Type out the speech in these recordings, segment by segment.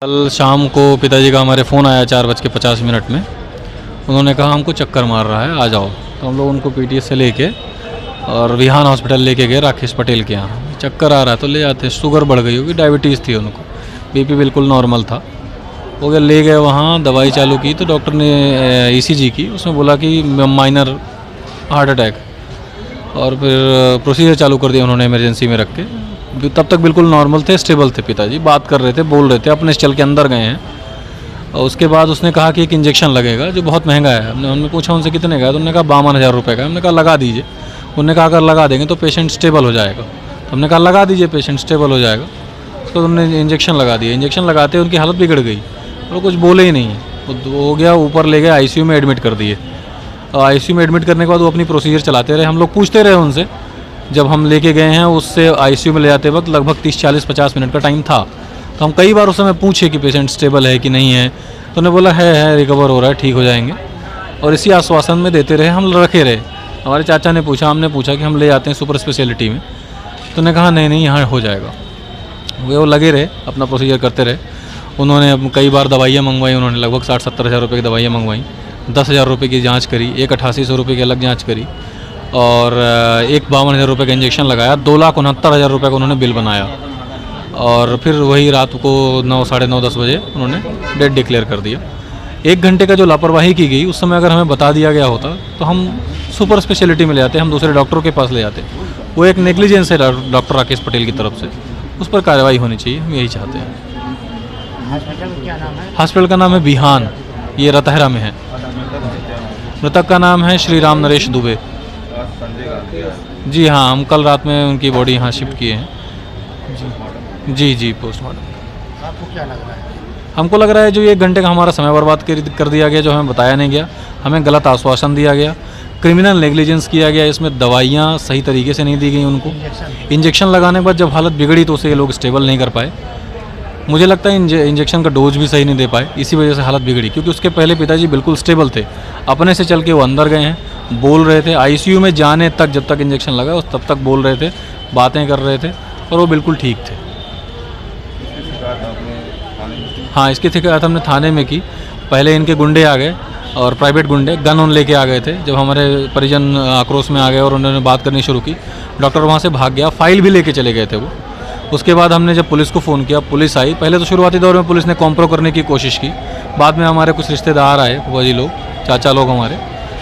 कल शाम को पिताजी का हमारे फ़ोन आया 4:50 में। उन्होंने कहा हमको चक्कर मार रहा है, आ जाओ। तो हम लोग उनको पीटीएस से लेके और विहान हॉस्पिटल लेके गए राकेश पटेल के यहाँ। चक्कर आ रहा है तो ले जाते, शुगर बढ़ गई होगी, डायबिटीज़ थी उनको, बीपी बिल्कुल नॉर्मल था। हो गया, ले गए वहाँ, दवाई चालू की तो डॉक्टर ने ईसीजी की, उसमें बोला कि माइनर हार्ट अटैक, और फिर प्रोसीजर चालू कर दिया उन्होंने इमरजेंसी में रख के। तब तक बिल्कुल नॉर्मल थे, स्टेबल थे पिताजी, बात कर रहे थे, बोल रहे थे, अपने चल के अंदर गए हैं। और उसके बाद उसने कहा कि एक इंजेक्शन लगेगा जो बहुत महंगा है। हमने पूछा उनसे कितने का है, तो उन्होंने कहा 52,000 रुपये का। हमने कहा लगा दीजिए। उन्होंने कहा अगर लगा देंगे तो पेशेंट स्टेबल हो जाएगा। तो हमने कहा लगा दीजिए, पेशेंट स्टेबल हो जाएगा। उसको उन्होंने इंजेक्शन लगा दिया। इंजेक्शन लगाते उनकी हालत बिगड़ गई, वो कुछ बोले ही नहीं। हो गया, ऊपर ले गए, आईसीयू में एडमिट कर दिए। और आईसीयू में एडमिट करने के बाद वो अपनी प्रोसीजर चलाते रहे। हम लोग पूछते रहे उनसे, जब हम लेके गए हैं उससे आईसीयू में ले जाते वक्त लगभग 30-40-50 मिनट का टाइम था। तो हम कई बार उस समय पूछे कि पेशेंट स्टेबल है कि नहीं है, तो उन्होंने बोला है, रिकवर हो रहा है, ठीक हो जाएंगे। और इसी आश्वासन में देते रहे, हम रखे रहे। हमारे चाचा ने पूछा, हमने पूछा कि हम ले जाते हैं सुपर स्पेशलिटी में, तो उन्होंने कहा नहीं यहाँ हो जाएगा। वो लगे रहे, अपना प्रोसीजर करते रहे। उन्होंने कई बार दवाइयाँ मंगवाई, उन्होंने लगभग 60-70 हज़ार रुपये की दवाइयाँ मंगवाई, 10,000 रुपये की जाँच करी, एक 8800 रुपये की अलग जाँच करी, और एक 52,000 रुपये का इंजेक्शन लगाया। 2,69,000 रुपये का उन्होंने बिल बनाया। और फिर वही रात को 9, साढ़े 9, 10 बजे उन्होंने डेट डिक्लेयर कर दिया। 1 घंटे का जो लापरवाही की गई, उस समय अगर हमें बता दिया गया होता तो हम सुपर स्पेशलिटी में ले जाते, हम दूसरे डॉक्टरों के पास ले जाते। वो एक नेग्लिजेंस है डॉक्टर राकेश पटेल की तरफ से, उस पर कार्रवाई होनी चाहिए, हम यही चाहते हैं। हॉस्पिटल में क्या नाम है? हॉस्पिटल का नाम है विहान, ये रतहरा में है। मृतक का नाम है श्री राम नरेश दुबे। जी हाँ, हम कल रात में उनकी बॉडी यहाँ शिफ्ट किए हैं। जी पोस्टमार्टम। आपको क्या लग रहा है? हमको लग रहा है जो 1 घंटे का हमारा समय बर्बाद कर दिया गया, जो हमें बताया नहीं गया, हमें गलत आश्वासन दिया गया, क्रिमिनल नेग्लिजेंस किया गया। इसमें दवाइयाँ सही तरीके से नहीं दी गई उनको। इंजेक्शन लगाने के बाद जब हालत बिगड़ी तो उसे ये लोग स्टेबल नहीं कर पाए। मुझे लगता है इंजेक्शन का डोज भी सही नहीं दे पाए, इसी वजह से हालत बिगड़ी। क्योंकि उसके पहले पिताजी बिल्कुल स्टेबल थे, अपने से चल के वो अंदर गए हैं, बोल रहे थे। आईसीयू में जाने तक, जब तक इंजेक्शन लगा उस तब तक बोल रहे थे, बातें कर रहे थे, और वो बिल्कुल ठीक थे। हाँ, इसकी शिकायत हमने थाने में की। पहले इनके गुंडे आ गए, और प्राइवेट गुंडे गन ऑन लेके आ गए थे। जब हमारे परिजन आक्रोश में आ गए और उन्होंने बात करनी शुरू की, डॉक्टर वहाँ से भाग गया, फाइल भी लेके चले गए थे वो। उसके बाद हमने जब पुलिस को फ़ोन किया, पुलिस आई। पहले तो शुरुआती दौर में पुलिस ने कॉम्प्रो करने की कोशिश की, बाद में हमारे कुछ रिश्तेदार आए, फुफा जी लोग, चाचा लोग हमारे,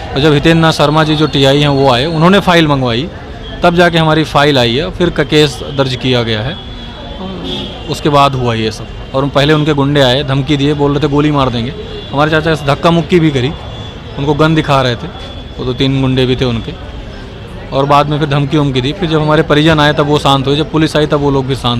और जब हितेंद्र नाथ शर्मा जी जो टीआई हैं वो आए, उन्होंने फ़ाइल मंगवाई, तब जाके हमारी फ़ाइल आई है, फिर केस दर्ज किया गया है। उसके बाद हुआ ये सब। और पहले उनके गुंडे आए, धमकी दिए, बोल रहे थे गोली मार देंगे। हमारे चाचा से धक्का मुक्की भी करी, उनको गन दिखा रहे थे, वो 2-3 गुंडे भी थे उनके। और बाद में फिर धमकी उमकी दी। फिर जब हमारे परिजन आए तब वो शांत हुए, जब पुलिस आई तब वो लोग भी शांत।